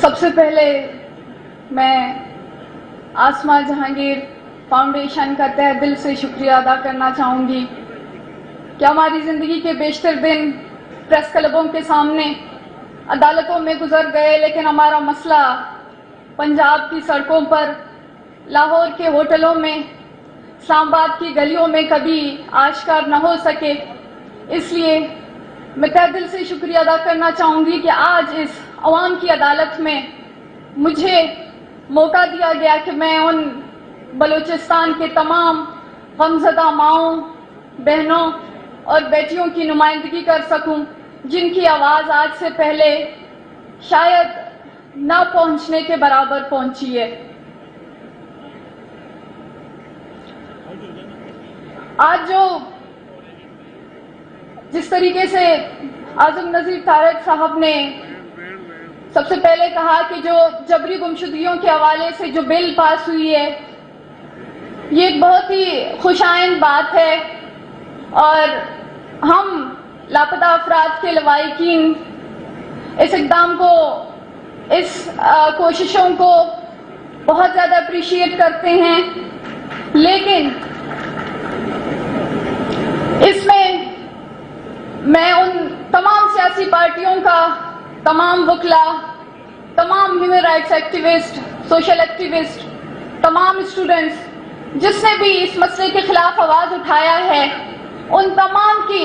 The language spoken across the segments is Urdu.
سب سے پہلے میں آسما جہانگیر فاؤنڈیشن کا تہہ دل سے شکریہ ادا کرنا چاہوں گی کہ ہماری زندگی کے بیشتر دن پریس کلبوں کے سامنے عدالتوں میں گزر گئے، لیکن ہمارا مسئلہ پنجاب کی سڑکوں پر، لاہور کے ہوٹلوں میں، اسلام آباد کی گلیوں میں کبھی آشکار نہ ہو سکے۔ اس لیے میں تہہ دل سے شکریہ ادا کرنا چاہوں گی کہ آج اس عوام کی عدالت میں مجھے موقع دیا گیا کہ میں ان بلوچستان کے تمام غمزدہ ماؤں، بہنوں اور بیٹیوں کی نمائندگی کر سکوں جن کی آواز آج سے پہلے شاید نہ پہنچنے کے برابر پہنچی ہے۔ آج جس طریقے سے اعظم نذیر طارق صاحب نے سب سے پہلے کہا کہ جو جبری گمشدگیوں کے حوالے سے جو بل پاس ہوئی ہے یہ ایک بہت ہی خوش آئند بات ہے، اور ہم لاپتہ افراد کے لواحقین اس اقدام کو، اس کوششوں کو بہت زیادہ اپریشیٹ کرتے ہیں، لیکن اس میں ان تمام سیاسی پارٹیوں کا، تمام وکلاء، تمام human rights activist, social activist, تمام اسٹوڈنٹس جس نے بھی اس مسئلے کے خلاف آواز اٹھایا ہے، ان تمام کی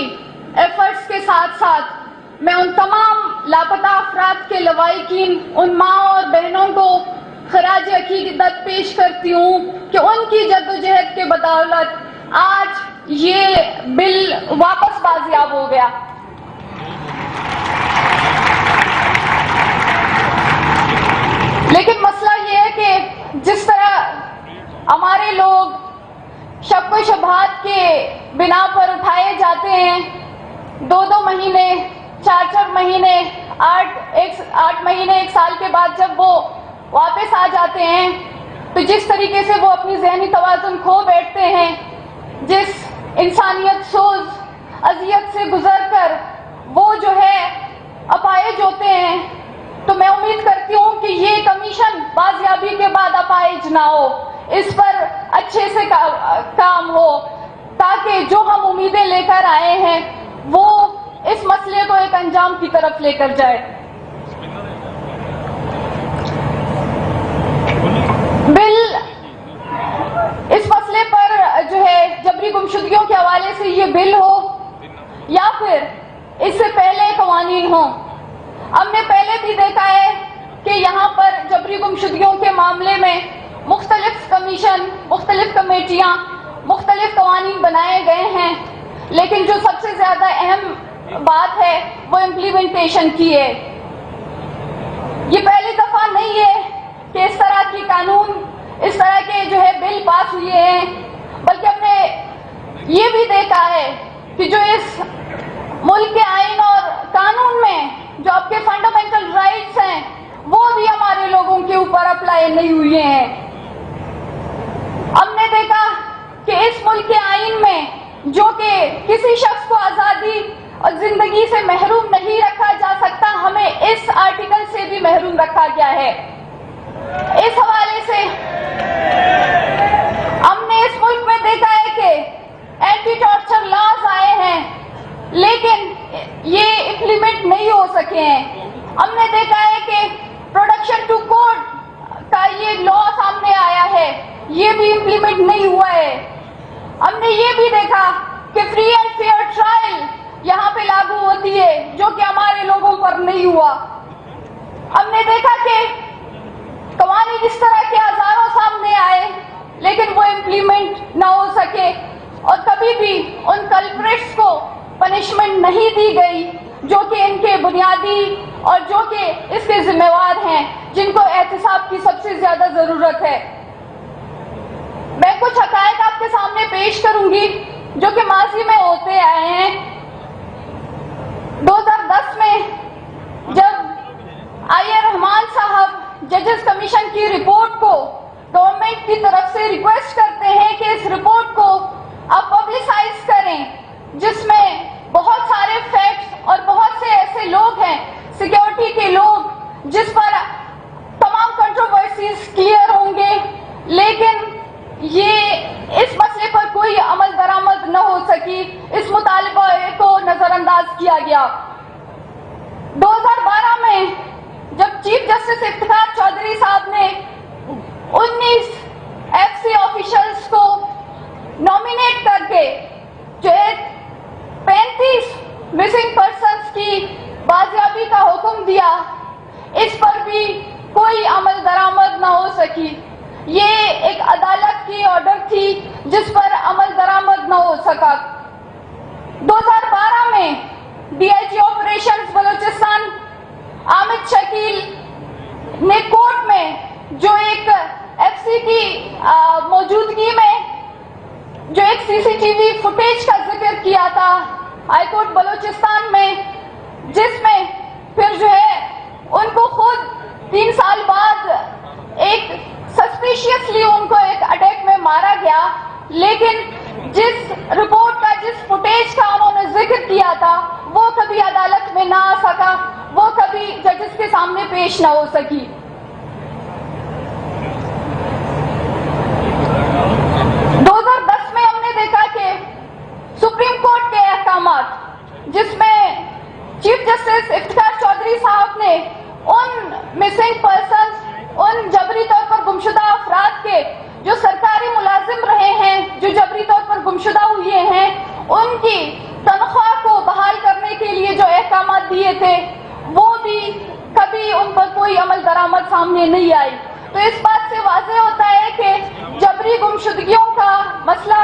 ایفرٹس کے ساتھ ساتھ میں ان تمام لاپتہ افراد کے لواحقین، ان ماں اور بہنوں کو خراج عقیدت پیش کرتی ہوں کہ ان کی جدوجہد کے بدولت آج یہ بل واپس بازیاب ہو گیا۔ لیکن مسئلہ یہ ہے کہ جس طرح ہمارے لوگ شک و شبہات کے بنا پر اٹھائے جاتے ہیں، 2 مہینے، 4 مہینے، 8 مہینے، 1 سال کے بعد جب وہ واپس آ جاتے ہیں تو جس طریقے سے وہ اپنی ذہنی توازن کھو بیٹھتے ہیں، جس انسانیت سوز اذیت سے گزر کر وہ جو ہے اپائج ہوتے ہیں، تو میں امید کرتی ہوں کہ یہ کمیشن بازیابی کے بعد اپائج نہ ہو، اس پر اچھے سے کام ہو، تاکہ جو ہم امیدیں لے کر آئے ہیں وہ اس مسئلے کو ایک انجام کی طرف لے کر جائے۔ بل اس مسئلے پر جو ہے جبری گمشدگیوں کے حوالے سے یہ بل ہو یا پھر اس سے پہلے قوانین ہوں، ہم نے پہلے بھی دیکھا ہے کہ یہاں پر جبری گمشدگیوں کے معاملے میں مختلف کمیشن، مختلف کمیٹیاں، مختلف قوانین بنائے گئے ہیں، لیکن جو سب سے زیادہ اہم بات ہے وہ امپلیمنٹیشن کی ہے۔ یہ پہلی دفعہ نہیں ہے کہ اس طرح کی قانون، اس طرح کے جو ہے بل پاس ہوئے ہیں، بلکہ ہم نے یہ بھی دیکھا ہے کہ جو اس ملک کے آئین اور قانون میں جو آپ کے فنڈامنٹل رائٹس ہیں وہ بھی ہمارے لوگوں کے اوپر اپلائی نہیں ہوئے ہیں۔ ہم نے دیکھا کہ اس ملک کے آئین میں جو کہ کسی شخص کو آزادی اور زندگی سے محروم نہیں رکھا جا سکتا، ہمیں اس آرٹیکل سے بھی محروم رکھا گیا ہے۔ اس حوالے سے ہم نے اس ملک میں دیکھا ہے کہ اینٹی ٹارچر لاز آئے ہیں لیکن یہ امپلیمنٹ نہیں ہو سکے ہیں۔ ہم نے دیکھا ہے کہ پروڈکشن ٹو کورٹ کا یہ لا سامنے آیا ہے، یہ بھی امپلیمنٹ نہیں ہوا ہے۔ ہم نے یہ بھی دیکھا کہ فری اینڈ فیئر ٹرائل یہاں پہ لاگو ہوتی ہے، جو کہ ہمارے لوگوں پر نہیں ہوا۔ ہم نے دیکھا کہ قوانین اس طرح کے ہزاروں سامنے آئے لیکن وہ امپلیمنٹ نہ ہو سکے، اور کبھی بھی ان کلپریٹس کو پنشمنٹ نہیں دی گئی جو کہ ان کے بنیادی اور جو کہ اس کے ذمہ وار ہیں، جن کو احتساب کی سب سے زیادہ ضرورت ہے۔ میں کچھ حقائق آپ کے سامنے پیش کروں گی جو کہ ماضی میں ہوتے آئے ہیں۔ 2010 میں جب آئی اے رحمان صاحب ججز کمیشن کی رپورٹ کو گورنمنٹ کی طرف سے ریکویسٹ کرتے ہیں کہ اس رپورٹ کو آپ پبلسائز کریں، جس میں بہت سارے فیکٹس اور بہت سے ایسے لوگ ہیں، سیکیورٹی کے لوگ، جس پر کیا گیا۔ 2012 میں جب چیف جسٹس افتخار چودھری صاحب نے 19 FC آفیشلز کو نامینیٹ کر کے جو 35 مسنگ پرسنز کی بازیابی کا حکم دیا، اس پر بھی کوئی عمل درآمد نہ ہو سکی۔ یہ ایک عدالت کی آرڈر تھی جس پر عمل درآمد نہ ہو سکا۔ 2012 میں DIG آپریشنز بلوچستان عامد شکیل نے کورٹ میں جو ایک FC کی موجودگی میں جو ایک CCTV فوٹیج کا ذکر کیا تھا ہائی کورٹ بلوچستان میں، جس میں پھر جو ہے ان کو خود 3 سال بعد ایک سسپیشیسلی ان کو ایک اٹیک میں مارا گیا، لیکن جس رپورٹ کا جس فوٹیج کا انہوں نے ذکر کیا تھا وہ کبھی عدالت میں نہ آ سکا، وہ کبھی ججز کے سامنے پیش نہ ہو سکی۔ 2010 میں ہم نے دیکھا کہ سپریم کورٹ کے احکامات، جس میں چیف جسٹس افتخار چودھری صاحب نے ان مسنگ پرسنز، ان جبری طور پر گمشدہ افراد کے جو سرکاری ملازم رہے ہیں، جو جبری طور پر گمشدہ ہوئے ہیں، ان کی تنخواہ کو بحال کرنے کے لیے جو احکامات دیے تھے وہ بھی کبھی ان پر کوئی عمل درآمد سامنے نہیں آئی۔ تو اس بات سے واضح ہوتا ہے کہ جبری گمشدگیوں کا مسئلہ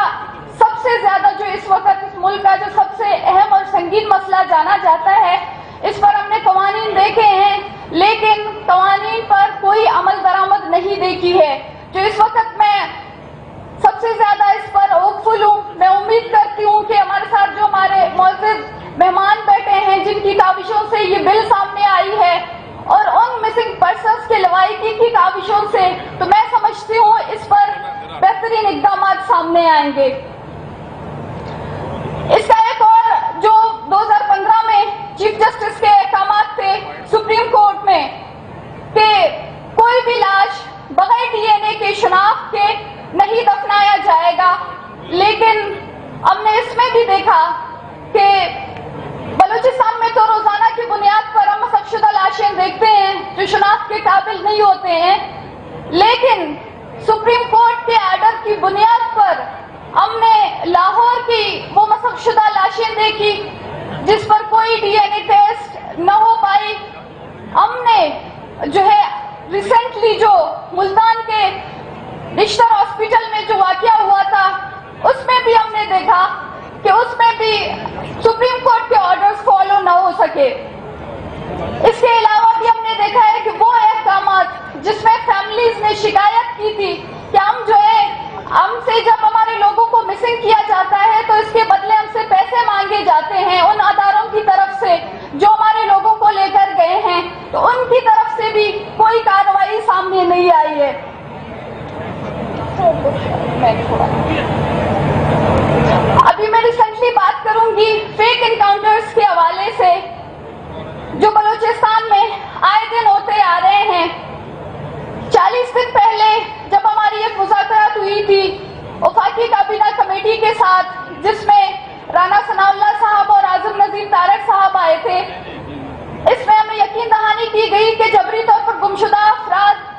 سب سے زیادہ جو اس وقت اس ملک کا جو سب سے اہم اور سنگین مسئلہ جانا جاتا ہے، اس پر ہم نے قوانین دیکھے ہیں لیکن قوانین پر کوئی عمل درآمد نہیں دیکھی ہے۔ جو اس وقت میں سب سے زیادہ اس پر ہوپفل ہوں، میں امید کرتی ہوں کہ ہمارے ساتھ جو ہمارے معزز مہمان بیٹھے ہیں جن کی کاوشوں سے یہ بل سامنے آئی ہے اور ان مسنگ پرسنز کے لوائقی کی کاوشوں سے، تو میں سمجھتی ہوں اس پر بہترین اقدامات سامنے آئیں گے۔ اس کا ایک اور جو 2015 میں چیف جسٹس کے احکامات تھے سپریم کورٹ میں کہ کوئی بھی لاش بغیر DNA کے شناخت کے نہیں دفنایا جائے گا، لیکن ہم نے اس میں بھی دیکھا کہ بلوچستان میں تو روزانہ کی بنیاد پر ہم مسخ شدہ لاشیں دیکھتے ہیں جو شناخت کے قابل نہیں ہوتے ہیں، لیکن سپریم کورٹ کے آرڈر کی بنیاد پر ہم نے لاہور کی وہ مسخ شدہ لاشیں دیکھی جس پر کوئی DNA ٹیسٹ نہ ہو پائی۔ ہم نے جو ہے ریسنٹلی جو ملتان کے رشتر ہاسپٹل میں جو واقعہ ہوا تھا اس میں بھی ہم نے دیکھا کہ اس میں بھی سپریم کورٹ کے آرڈرز فالو نہ ہو سکے۔ اس کے علاوہ بھی ہم نے دیکھا ہے کہ وہ احکامات جس میں فیملیز نے شکایت کی تھی کہ ہم سے جب ہمارے لوگوں کو مسنگ کیا جاتا ہے تو اس کے بدلے ہم سے پیسے مانگے جاتے ہیں ان اداروں کی طرف سے جو ہمارے لوگوں کو لے کر گئے ہیں، تو ان کی طرف سے بھی کوئی کارروائی سامنے نہیں آئی ہے۔ ابھی میں ریسنٹلی بات کروں گی فیک انکاؤنٹرز کے حوالے سے جو بلوچستان میں آئے دن ہوتے آ رہے ہیں۔ 40 دن پہلے جب ہماری ایک مذاکرات ہوئی تھی وفاقی کابینہ کمیٹی کے ساتھ جس میں رانا ثناء اللہ صاحب اور اعظم نظیر طارق صاحب آئے تھے، اس میں ہمیں یقین دہانی کی گئی کہ جبری طور پر گمشدہ افراد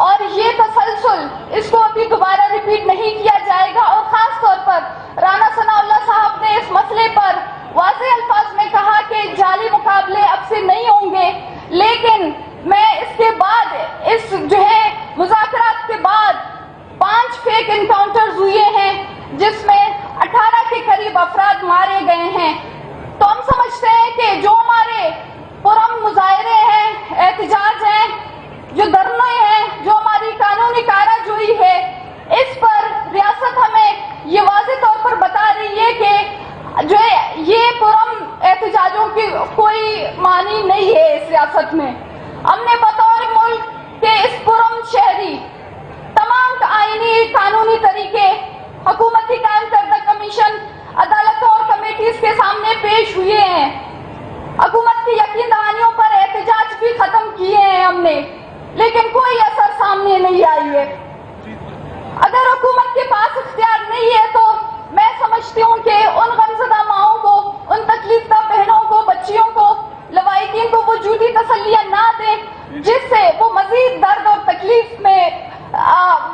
اور یہ تسلسل اس کو ابھی دوبارہ ریپیٹ نہیں کیا جائے گا، اور خاص طور پر رانا ثناء اللہ صاحب نے اس مسئلے پر واضح الفاظ میں کہا کہ جعلی مقابلے اب سے نہیں ہوں گے۔ لیکن میں اس کے بعد اس جو ہے مذاکرات کے بعد 5 فیک انکاؤنٹرز ہوئے ہیں جس میں 18 کے قریب افراد مارے گئے ہیں۔ تو ہم سمجھتے ہیں کہ جو ہمارے پرامن مظاہرے ہیں، احتجاج ہیں، جو دھرنے ہیں، جو ہماری قانونی کارہ جوئی ہے، اس پر ریاست ہمیں یہ واضح طور پر بتا رہی ہے کہ جو ہے یہ پرامن احتجاجوں کی کوئی معنی نہیں ہے اس ریاست میں۔ ہم نے بطور ملک کے اس پرامن شہری تمام آئینی قانونی طریقے حکومتی قائم کردہ کمیشن، عدالتوں اور کمیٹیز کے سامنے پیش ہوئے ہیں۔ حکومت کی یقین دہانیوں پر احتجاج بھی ختم کیے ہیں ہم نے، لیکن کوئی اثر سامنے نہیں آئی ہے۔ اگر حکومت کے پاس اختیار نہیں ہے تو میں سمجھتی ہوں کہ ان غمزدہ ماؤں کو، ان تکلیف دہ بہنوں کو بچیوں کو لوائقین کو وجودی تسلیاں نہ دیں جس سے وہ مزید درد اور تکلیف میں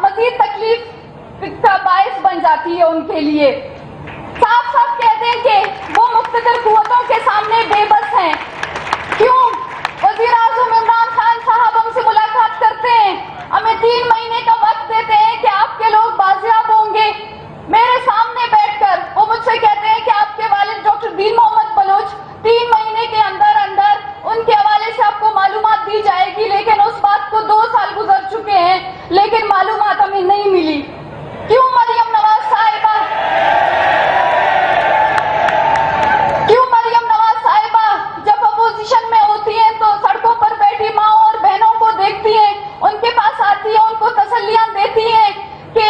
مزید تکلیف کا باعث بن جاتی ہے ان کے لیے. صاف صاف کہہ دیں کہ وہ مقتدر قوتوں کے سامنے بے بس ہیں. کیوں وزیر اعظم عمران خان صاحب ہم سے ملاقات کرتے ہیں, ہمیں 3 مہینے کا وقت دیتے ہیں کہ آپ کے لوگ بازیاب ہوں گے. میرے سامنے بیٹھ کر وہ مجھ سے کہتے ہیں کہ آپ کے والد ڈاکٹر دین محمد بلوچ 3 مہینے کے اندر اندر ان کے حوالے سے آپ کو معلومات دی جائے گی, لیکن اس بات کو 2 سال گزر چکے ہیں لیکن معلومات ہمیں نہیں ملی. کیوں مریم نواز صاحبہ جب اپوزیشن میں ہوتی ہیں تو سڑکوں پر بیٹھی ماؤں اور بہنوں کو دیکھتی ہیں, ان کے پاس آتی ہیں, ان کو تسلیاں دیتی ہیں کہ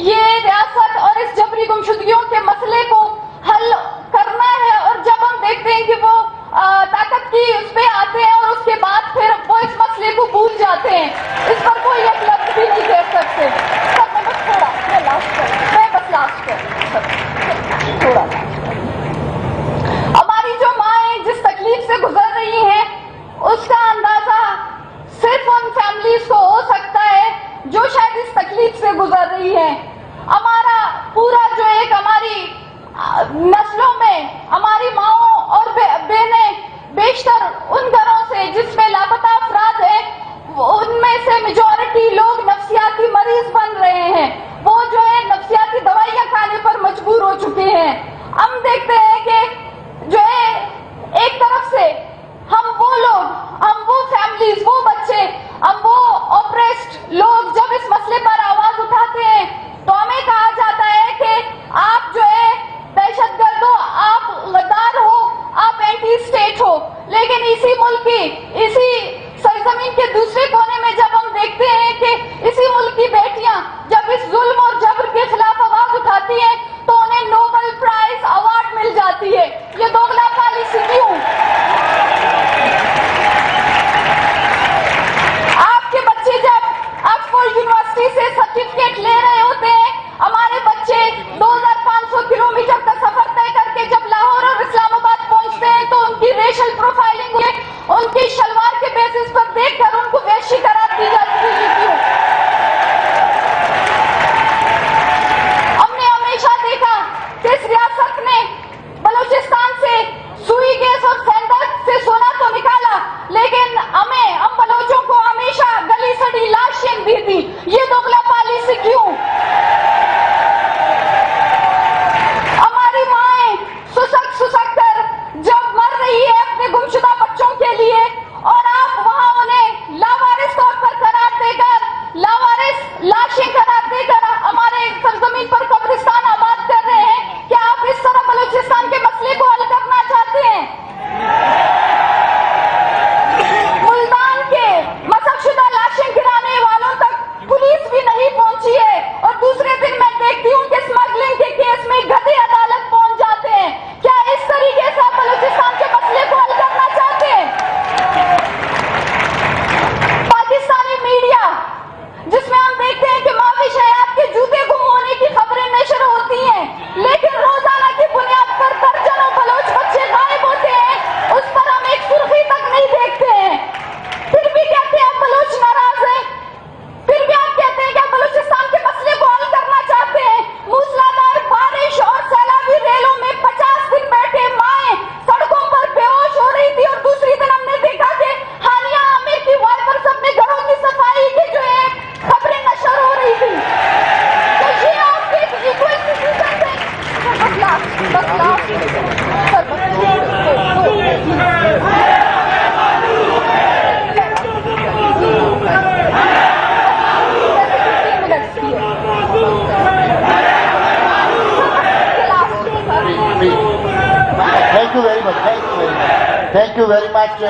یہ ریاست اور اس جبری گمشدگیوں کے مسئلے کو حل کرنا ہے, اور جب ہم دیکھتے ہیں کہ وہ طاقت کی اس پہ آتے ہیں اور اس کے بعد پھر وہ اس مسئلے کو بھول جاتے ہیں, اس پر کوئی ایک لفظ بھی نہیں کہہ سکتے. سر میں بس تھوڑا ہماری جو مائیں جس تکلیف سے گزر رہی ہیں اس کا اندازہ صرف ان فیملیز کو ہو سکتا ہے جو شاید اس تکلیف سے گزر رہی ہے. ہمارا پورا جو ایک ہماری نسلوں میں ہماری ماؤں اور بہنیں بیشتر ان گھروں سے جس میں لاپتہ افراد ہیں ان میں سے میجورٹی لوگ نفسیاتی مریض بن رہے ہیں, وہ جو ہے نفسیاتی دوائیاں کھانے پر مجبور ہو چکے ہیں. ہم دیکھتے ہیں کہ جو ہے ایک طرف سے ہم وہ لوگ, ہم وہ فیملیز, وہ بچے, ہم وہ اوپریسڈ لوگ جب اس مسئلے پر آواز اٹھاتے ہیں تو ہمیں کہا جاتا ہے کہ آپ جو ہے دہشت گرد ہو, آپ غدار ہو, آپ اینٹی اسٹیٹ ہو. لیکن اسی ملک کی, اسی سرزمین کے دوسرے کونے میں جب ہم دیکھتے ہیں کہ اسی ملک کی بیٹیاں جب اس ظلم اور جبر کے خلاف آواز اٹھاتی ہیں تو انہیں نوبل پرائز ایوارڈ مل جاتی ہے. یہ دوگلا پالیسی کیوں؟ آپ کے بچے جب آکسفورڈ یونیورسٹی سے سرٹیفکیٹ لے رہے ہوتے ہیں, ہمارے بچے 2500 کلومیٹر کا سفر طے کر کے جب لاہور اور اسلام آباد پہنچتے ہیں تو ان کی ریشل پروفائلنگ ہوئے, ان کی شلوار کے بیسس پر دیکھ کر ان کو وحشی قرار دی جاتی ہے. یہ کیوں؟ ہم نے ہمیشہ دیکھا کہ اس ریاست نے بلوچستان سے سوئی گیس اور سینڈر سے سونا تو نکالا, لیکن ہم بلوچوں کو ہمیشہ گلی سڑی لاشیں دی تھی. یہ دوگلا پالیسی کیوں؟ ہماری مائیں سسک کر جب مر رہی ہے اپنے گمشدہ بچوں کے لیے, اور آپ وہاں انہیں لاوارث طور پر قرار دے کر, لاوارث لاشیں قرار دے کر ہمارے سرزمین پر قبرستان آباد کر رہے ہیں. کیا آپ اس طرح بلوچستان کے مسئلے کو حل کرنا چاہتے ہیں؟ ملتان کے مسخ شدہ لاشیں گرانے والوں تک پولیس بھی نہیں پہنچی ہے, اور دوسرے دن میں دیکھتی ہوں کہ اسمگلنگ کے کیس میں گدھے عدالت پہنچ جاتے ہیں. کیا اس طریقے سے آپ بلوچستان کے مسئلے کو حل کرنا چاہتے ہیں؟ پاکستانی میڈیا جس میں ہم دیکھتے ہیں کہ معاوش حیات کے جوتے گم ہونے کی خبریں نشر ہوتی ہیں, لیکن روزانہ کی بنیاد پر درجنوں بلوچ بچے غائب ہوتے ہیں, اس پر ہم ایک سرخی تک نہیں دیکھتے ہیں. پھر بھی کہتے ہیں آپ بلوچ ناراض ہیں, پھر بھی آپ کہتے ہیں کہ آپ بلوچستان کے مسئلے کو حل کرنا چاہتے ہیں. موسلادھار بارش اور سیلابی ریلوں میں 50 دن بیٹھے مائیں سڑکوں پر بے ہوش ہو رہی تھی, اور دوسری دن ہم نے دیکھا کہ حالیہ عامر کی وائپرز اپنے گھروں کی صفائی کے جو ہے خبریں نشر ہو رہی تھی. تو یہ آپ کے ایکول سٹیزن ہیں. Thank you very much,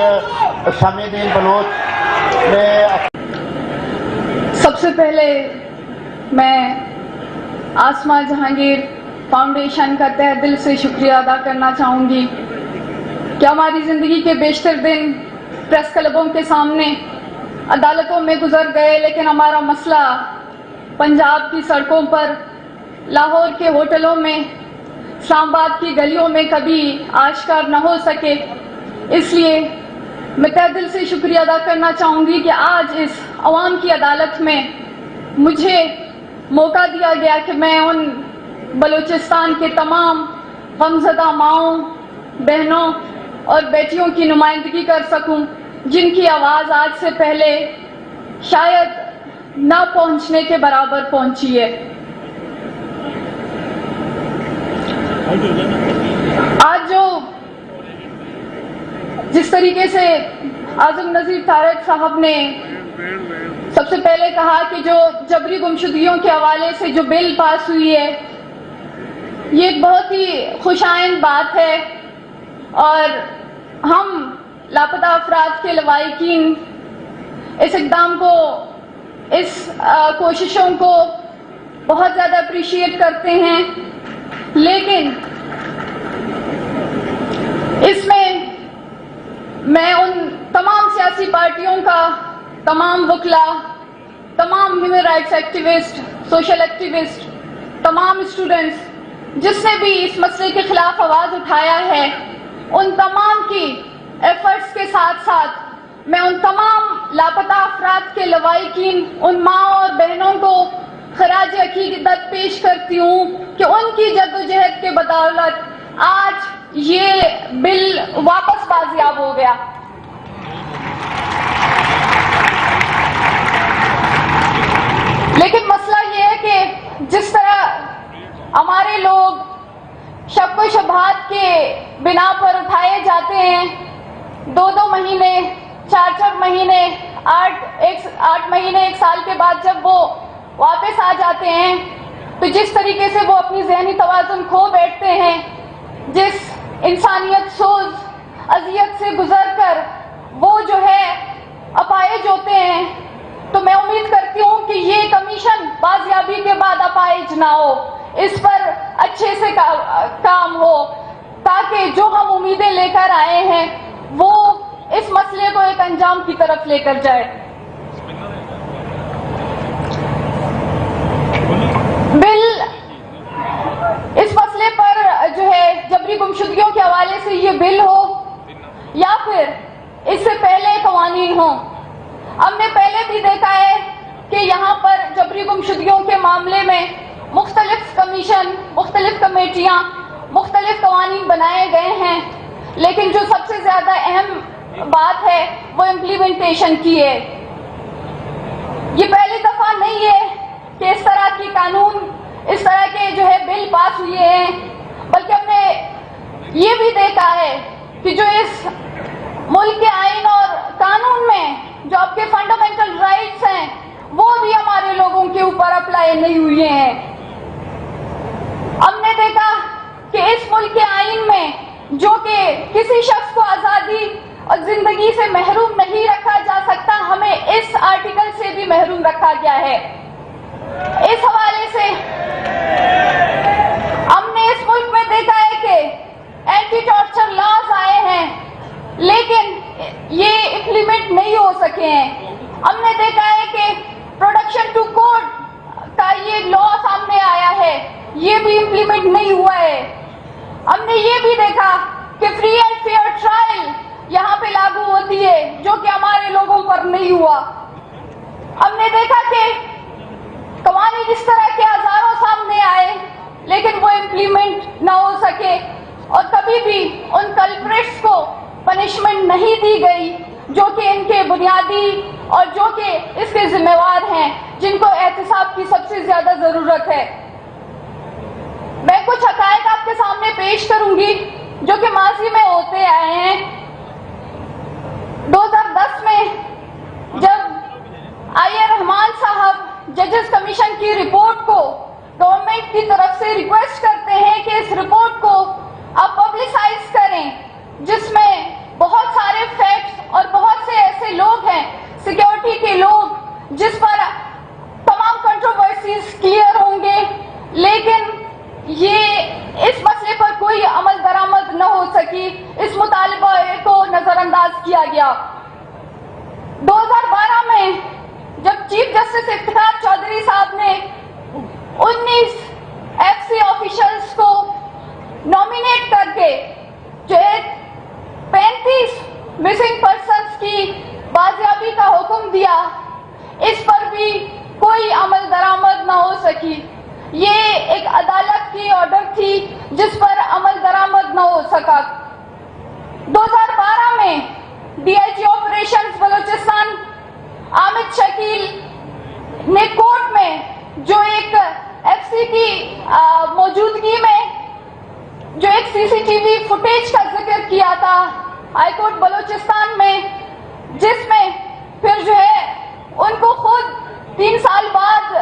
سمیدین بلوچ. سب سے پہلے میں آسما جہانگیر فاؤنڈیشن کا تہ دل سے شکریہ ادا کرنا چاہوں گی کہ ہماری زندگی کے بیشتر دن پریس کلبوں کے سامنے عدالتوں میں گزر گئے, لیکن ہمارا مسئلہ پنجاب کی سڑکوں پر, لاہور کے ہوٹلوں میں, اسلام آباد کی گلیوں میں کبھی آشکار نہ ہو سکے. اس لیے میں تہ دل سے شکریہ ادا کرنا چاہوں گی کہ آج اس عوام کی عدالت میں مجھے موقع دیا گیا کہ میں ان بلوچستان کے تمام غمزدہ ماؤں، بہنوں اور بیٹیوں کی نمائندگی کر سکوں جن کی آواز آج سے پہلے شاید نہ پہنچنے کے برابر پہنچی ہے۔ آج جس طریقے سے اعظم نذیر طارق صاحب نے سب سے پہلے کہا کہ جو جبری گمشدگیوں کے حوالے سے جو بل پاس ہوئی ہے یہ ایک بہت ہی خوش آئند بات ہے، اور ہم لاپتہ افراد کے لواحقین اس اقدام کو، اس کوششوں کو بہت زیادہ اپریشیٹ کرتے ہیں، لیکن اس میں ان تمام سیاسی پارٹیوں کا، تمام وکلاء، تمام human rights activist, social activist, تمام اسٹوڈنٹس جس نے بھی اس مسئلے کے خلاف آواز اٹھایا ہے، ان تمام کی ایفرٹس کے ساتھ ساتھ میں ان تمام لاپتہ افراد کے لواحقین، ان ماں اور بہنوں کو خراج عقیدت پیش کرتی ہوں کہ ان کی جدوجہد کے بدولت آج یہ بل واپس بازیاب ہو گیا۔ لیکن مسئلہ یہ ہے کہ جس طرح ہمارے لوگ شک و شبہات کے بنا پر اٹھائے جاتے ہیں، 2 مہینے، 4 مہینے، 8 مہینے، 1 سال کے بعد جب وہ واپس آ جاتے ہیں تو جس طریقے سے وہ اپنی ذہنی توازن کھو بیٹھتے ہیں، جس انسانیت سوز اذیت سے گزر کر وہ جو ہے اپائج ہوتے ہیں، تو میں امید کرتی ہوں کہ یہ کمیشن بازیابی کے بعد اپائج نہ ہو، اس پر اچھے سے کام ہو، تاکہ جو ہم امیدیں لے کر آئے ہیں وہ اس مسئلے کو ایک انجام کی طرف لے کر جائے۔ بل اس مسئلے پر جو ہے جبری گمشدگیوں کے حوالے سے یہ بل ہو یا پھر اس سے پہلے قوانین ہوں، ہم نے پہلے بھی دیکھا ہے کہ یہاں پر جبری گمشدگیوں کے معاملے میں مختلف کمیشن، مختلف کمیٹیاں، مختلف قوانین بنائے گئے ہیں، لیکن جو سب سے زیادہ اہم بات ہے وہ امپلیمنٹیشن کی ہے۔ یہ پہلی دفعہ نہیں ہے کہ اس طرح کی قانون، اس طرح کے جو ہے بل پاس ہوئے ہیں، بلکہ ہم نے یہ بھی دیکھا ہے کہ جو اس ملک کے آئین اور قانون میں جو آپ کے فنڈامنٹل رائٹس ہیں وہ بھی ہمارے لوگوں کے اوپر اپلائی نہیں ہوئے ہیں۔ ہم نے دیکھا کہ اس ملک کے آئین میں جو کہ کسی شخص کو آزادی اور زندگی سے محروم نہیں رکھا جا سکتا، ہمیں اس آرٹیکل سے بھی محروم رکھا گیا ہے۔ اس حوالے سے ہم نے اس ملک میں دیکھا ہے کہ اینٹی ٹارچر لاز آئے ہیں لیکن یہ امپلیمنٹ نہیں ہو سکے ہیں۔ ہم نے دیکھا ہے کہ پروڈکشن ٹو کورٹ کا یہ لا سامنے آیا ہے، یہ بھی امپلیمنٹ نہیں ہوا ہے۔ ہم نے یہ بھی دیکھا کہ فری اینڈ فیئر ٹرائل یہاں پہ لاگو ہوتی ہے، جو کہ ہمارے لوگوں پر نہیں ہوا۔ ہم نے دیکھا کہ قوانین اس طرح کے ہزاروں سامنے آئے لیکن وہ امپلیمنٹ نہ ہو سکے، اور کبھی بھی ان کلپریٹس کو پنشمنٹ نہیں دی گئی جو کہ ان کے بنیادی اور جو کہ اس کے ذمہ وار ہیں، جن کو احتساب کی سب سے زیادہ ضرورت ہے۔ میں کچھ حقائق آپ کے سامنے پیش کروں گی جو کہ ماضی میں ہوتے آئے ہیں۔ 2010 میں جب آئی اے رحمان صاحب ججز کمیشن کی رپورٹ کو گورنمنٹ کی طرف سے ریکویسٹ کرتے ہیں کہ اس رپورٹ کو آپ پبلسائز کریں، جس میں بہت سارے فیکٹس اور بہت سے ایسے لوگ ہیں، سیکیورٹی کے لوگ، جس پر تمام کنٹروورسیز کلیئر ہوں گے، لیکن یہ اس مسئلے پر کوئی عمل درآمد نہ ہو سکی، اس مطالبہ کو نظر انداز کیا گیا۔ 2012 میں جب چیف جسٹس افتخار چودھری صاحب نے 19 ایف سی آفیشلز کو نامینیٹ کر کے جو 35 دیا، اس پر بھی کوئی عمل درآمد نہ ہو سکی. یہ ایک عدالت کی آرڈر تھی جس پر عمل درآمد نہ ہو سکا. 2012 میں D I G operations Balochistan Hamid Shakeel نے کورٹ میں جو ایک ایف سی کی موجودگی میں جو ایک سی سی ٹی وی فوٹیج کا ذکر کیا تھا ہائی کورٹ بلوچستان میں، جس میں پھر جو ہے ان کو خود 3 سال بعد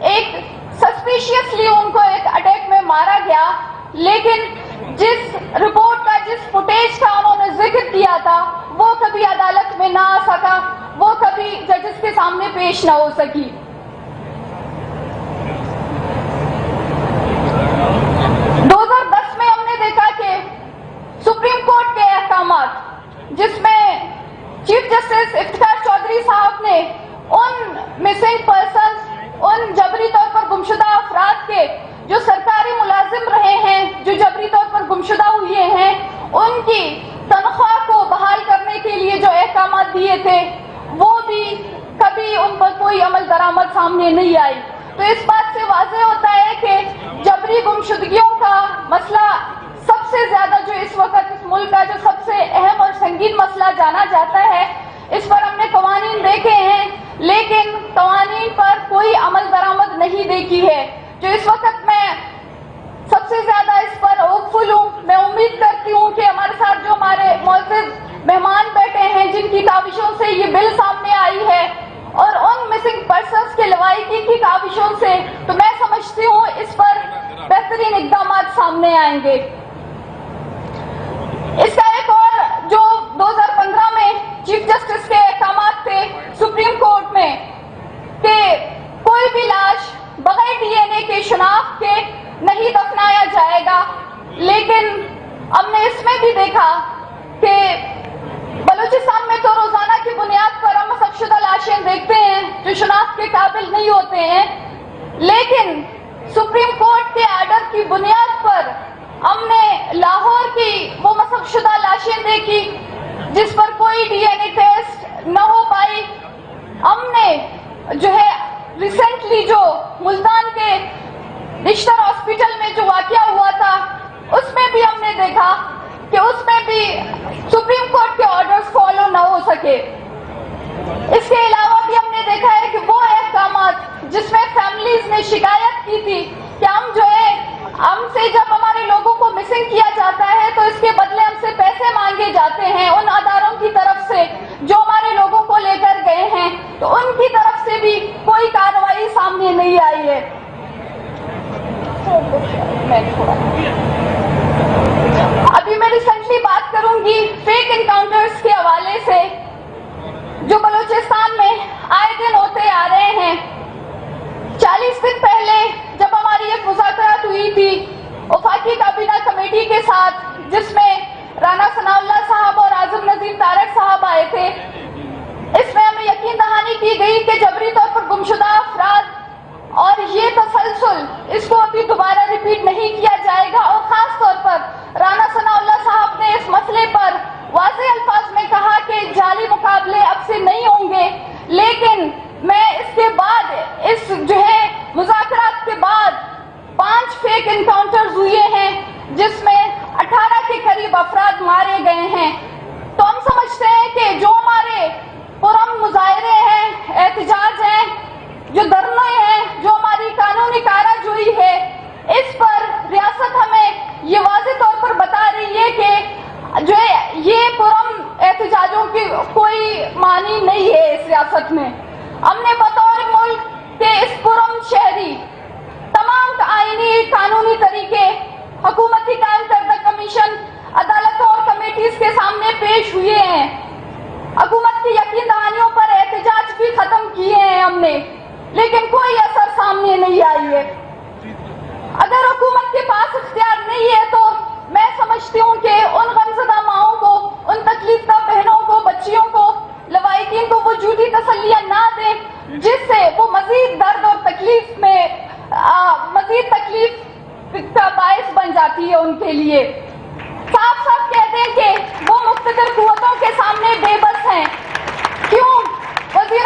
ایک سسپیشیسلی ان کو ایک اٹیک میں مارا گیا، لیکن جس رپورٹ کا جس فوٹیج کا انہوں نے ذکر کیا تھا وہ کبھی عدالت میں نہ آ سکا، وہ کبھی ججز کے سامنے پیش نہ ہو سکی. 2010 میں ہم نے دیکھا کہ سپریم کورٹ کے احکامات جس میں چیف جسٹس افتخار چودھری صاحب نے ان مسنگ پرسنز، ان جبری طور پر گمشدہ افراد کے جو سرکاری ملازم رہے ہیں، جو جبری طور پر گمشدہ ہوئے ہیں، ان کی تنخواہ کو بحال کرنے کے لیے جو احکامات دیے تھے وہ بھی کبھی ان پر کوئی عمل درآمد سامنے نہیں آئی. تو اس بات سے واضح ہوتا ہے کہ جبری گمشدگیوں کا مسئلہ سب سے زیادہ جو اس وقت اس ملک کا جو سب سے اہم اور سنگین مسئلہ جانا جاتا ہے. اس پر ہم نے قوانین دیکھے ہیں لیکن قوانین پر کوئی عمل درآمد نہیں دیکھی ہے. جو اس وقت میں سب سے زیادہ اس پر ہوپفل ہوں، میں امید کرتی ہوں کہ ہمارے ساتھ جو ہمارے معزز مہمان بیٹھے ہیں جن کی کاوشوں سے یہ بل سامنے آئی ہے اور ان مسنگ پرسنز کے لواحقین کی کاوشوں سے، تو میں سمجھتی ہوں اس پر بہترین اقدامات سامنے آئیں گے. اس کا ایک اور جو 2015 میں چیف جسٹس کے احکامات تھے سپریم کورٹ میں کہ کوئی بھی لاش بغیر ڈی این اے کے شناخت کے نہیں دفنایا جائے گا، لیکن ہم نے اس میں بھی دیکھا کہ بلوچستان میں تو روزانہ کی بنیاد پر ہم مسخ شدہ لاشیں دیکھتے ہیں جو شناخت کے قابل نہیں ہوتے ہیں، لیکن سپریم کورٹ کے آرڈر کی بنیاد پر ہم نے لاہور کی وہ مسخ شدہ لاشیں دیکھی جس پر کوئی ڈی این اے ٹیسٹ نہ ہو پائی. ہم نے جو ہے ریسنٹلی جو ملتان کے نشتر ہاسپٹل میں جو واقعہ ہوا تھا اس میں بھی ہم نے دیکھا کہ اس میں بھی سپریم کورٹ کے آرڈرز فالو نہ ہو سکے. اس کے علاوہ بھی ہم نے دیکھا ہے کہ وہ احکامات جس میں فیملیز نے شکایت کی تھی کہ ہم جو ہے ہم سے جب ہمارے لوگوں کو مسنگ کیا جاتا ہے تو اس کے بدلے ہم سے پیسے مانگے جاتے ہیں ان اداروں کی طرف سے جو ہمارے لوگوں کو لے کر گئے ہیں، تو ان کی طرف سے بھی کوئی کارروائی سامنے نہیں آئی ہے. ابھی میں ریسنٹلی بات کروں گی فیک انکاؤنٹرز کے حوالے سے جو بلوچستان میں آئے دن ہوتے آ رہے ہیں. 40 دن پہلے جب ہماری ایک مذاکرات ہوئی تھی وفاقی کابینہ کمیٹی کے ساتھ جس میں رانا ثناء اللہ صاحب اور اعظم نظیم طارق صاحب آئے تھے، اس میں ہمیں یقین دہانی کی گئی کہ جبری طور پر گمشدہ افراد اور یہ تسلسل اس کو ابھی دوبارہ ریپیٹ نہیں کیا جائے گا. اور خاص طور پر رانا ثناء اللہ صاحب نے اس مسئلے پر واضح الفاظ میں کہا کہ جعلی مقابلے اب سے نہیں ہوں گے. لیکن میں اس کے بعد اس جو ہے مذاکرات کے بعد 5 فیک انکاؤنٹرز ہوئے ہیں جس میں 18 کے قریب افراد مارے گئے ہیں. تو ہم سمجھتے ہیں کہ جو ہمارے پرامن مظاہرے ہیں، احتجاج ہیں، جو دھرنے ہیں، جو ہماری قانونی کارہ جوئی ہے، اس پر ریاست ہمیں یہ واضح طور پر بتا رہی ہے کہ جو ہے یہ پرامن احتجاجوں کی کوئی معنی نہیں ہے اس ریاست میں. ہم نے بطور ملک کے اس پرامن شہری تمام آئینی قانونی طریقے حکومتی قائم کردہ کمیشن، عدالتوں اور کمیٹیز کے سامنے پیش ہوئے ہیں. حکومت کی یقین دہانیوں پر احتجاج بھی ختم کیے ہیں ہم نے، لیکن کوئی اثر سامنے نہیں آئی ہے. اگر حکومت کے پاس اختیار نہیں ہے تو میں سمجھتی ہوں کہ ان غمزدہ ماؤں کو، ان تکلیف دہ بہنوں کو، بچیوں کو، لواحقین کو وہ جھوٹی تسلیاں نہ دیں جس سے وہ مزید درد اور تکلیف میں مزید تکلیف کا باعث بن جاتی ہے ان کے لیے. صاف صاف کہتے ہیں کہ وہ مقتدر قوتوں کے سامنے بے بس ہیں. کیوں وزیر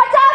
50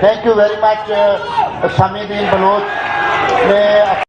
Thank you very much, Samiuddin Baloch.